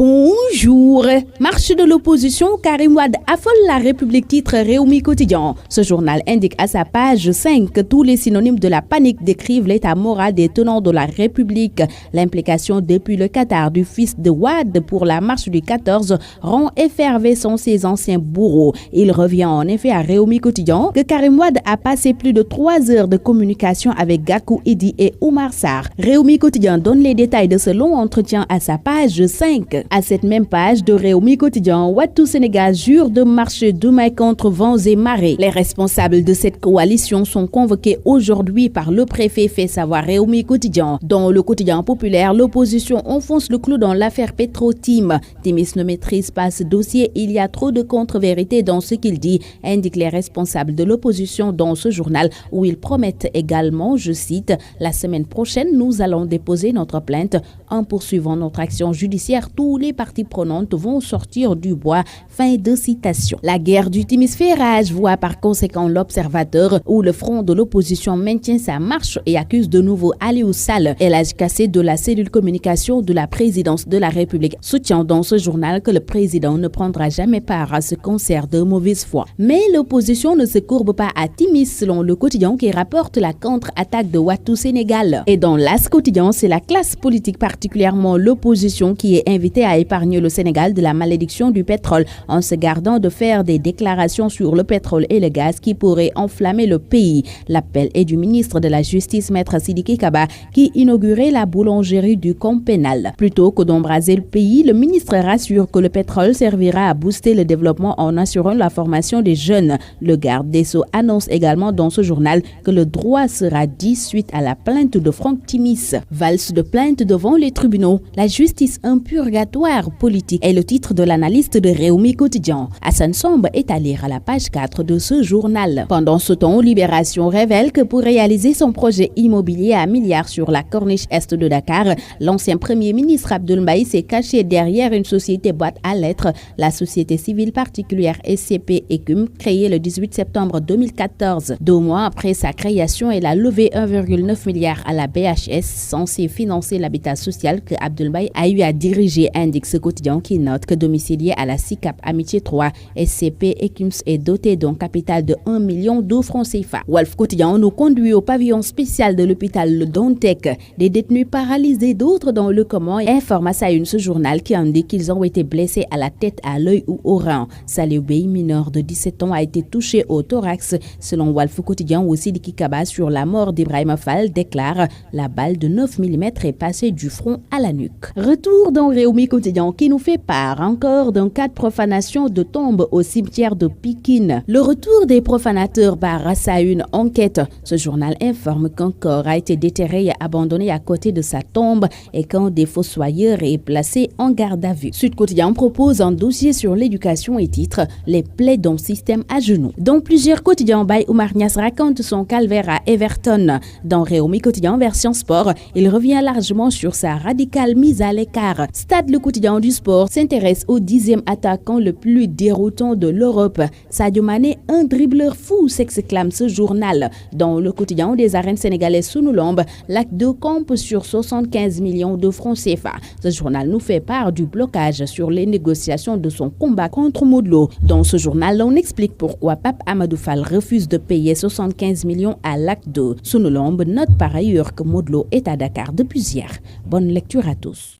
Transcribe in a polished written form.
Bonjour. Marche de l'opposition, Karim Wade affole la République, titre Réumi Quotidien. Ce journal indique à sa page 5 que tous les synonymes de la panique décrivent l'état moral des tenants de la République. L'implication depuis le Qatar du fils de Wade pour la marche du 14 rend effervescents ses anciens bourreaux. Il revient en effet à Réumi Quotidien que Karim Wade a passé plus de 3 heures de communication avec Gakou Idi et Oumar Sarr. Réumi Quotidien donne les détails de ce long entretien à sa page 5. À cette même page de Réumi Quotidien, Wattu Sénégal jure de marcher demain contre vents et marées. Les responsables de cette coalition sont convoqués aujourd'hui par le préfet, fait savoir Réumi Quotidien. Dans le quotidien populaire, l'opposition enfonce le clou dans l'affaire Petro-Tim. Timis ne maîtrise pas ce dossier, il y a trop de contre-vérité dans ce qu'il dit, indiquent les responsables de l'opposition dans ce journal où ils promettent également, je cite, « La semaine prochaine, nous allons déposer notre plainte. En poursuivant notre action judiciaire, tous les parties prenantes vont sortir du bois. » Fin de citation. La guerre du Timis fait rage, voit par conséquent l'Observateur, où le front de l'opposition maintient sa marche et accuse de nouveau Aliou Sall, Elhadji Kassé de la cellule communication de la présidence de la République, soutient dans ce journal que le président ne prendra jamais part à ce concert de mauvaise foi. Mais l'opposition ne se courbe pas à Timis, selon le quotidien qui rapporte la contre-attaque de Wattu Sénégal. Et dans l'As quotidien, c'est la classe politique, particulièrement l'opposition, qui est invitée à épargner le Sénégal de la malédiction du pétrole en se gardant de faire des déclarations sur le pétrole et le gaz qui pourraient enflammer le pays. L'appel est du ministre de la Justice, Maître Sidiki Kaba, qui inaugurait la boulangerie du camp pénal. Plutôt que d'embraser le pays, le ministre rassure que le pétrole servira à booster le développement en assurant la formation des jeunes. Le garde des Sceaux annonce également dans ce journal que le droit sera dit suite à la plainte de Franck Timis. Valse de plainte devant les tribunaux, la justice un purgatoire politique est le titre de l'analyste de Réumi Quotidien. Hassan Somb est à lire à la page 4 de ce journal. Pendant ce temps, Libération révèle que pour réaliser son projet immobilier à milliards sur la corniche est de Dakar, l'ancien premier ministre Abdoul Mbaye s'est caché derrière une société boîte à lettres, la société civile particulière SCP Ekum, créée le 18 septembre 2014. 2 mois après sa création, elle a levé 1,9 milliard à la BHS, censée financer l'habitat social que Abdoul Mbaye a eu à diriger, indique ce quotidien qui note que domicilié à la SICAP Amitié 3, SCP Ekums est doté d'un capital de 1 million de francs CFA. Walf Quotidien nous conduit au pavillon spécial de l'hôpital Le Dantec. Des détenus paralysés, d'autres dans le coma, informe à sa une ce journal qui indique qu'ils ont été blessés à la tête, à l'œil ou au rein. Saliou Bey, mineur de 17 ans, a été touché au thorax. Selon Walf Quotidien, où Sidiki Kaba sur la mort d'Ibrahima Fall déclare « La balle de 9 mm est passée du front à la nuque ». Retour dans Réumi Quotidien qui nous fait part encore d'un cas de profanation de tombe au cimetière de Pikine. Le retour des profanateurs barre sa une enquête. Ce journal informe qu'un corps a été déterré et abandonné à côté de sa tombe et qu'un des fossoyeurs est placé en garde à vue. Sud Quotidien propose un dossier sur l'éducation et titre « Les plaies d'un système à genoux ». Dans plusieurs quotidiens, Baye Oumar Niasse raconte son calvaire à Everton. Dans Réumi Quotidien version sport, il revient largement sur sa radicale mise à l'écart. Stade, le quotidien du sport, s'intéresse au 10e attaquant le plus déroutant de l'Europe. Sadio Mané, un dribbleur fou, s'exclame ce journal. Dans le quotidien des arènes sénégalaises Sunulombe, l'acte de camp sur 75 millions de francs CFA. Ce journal nous fait part du blocage sur les négociations de son combat contre Modou Lo. Dans ce journal, on explique pourquoi Pape Amadou Fall refuse de payer 75 millions à l'acte 2. Sunulombe note par ailleurs que Modou Lo est à Dakar depuis hier. Bonne lecture à tous.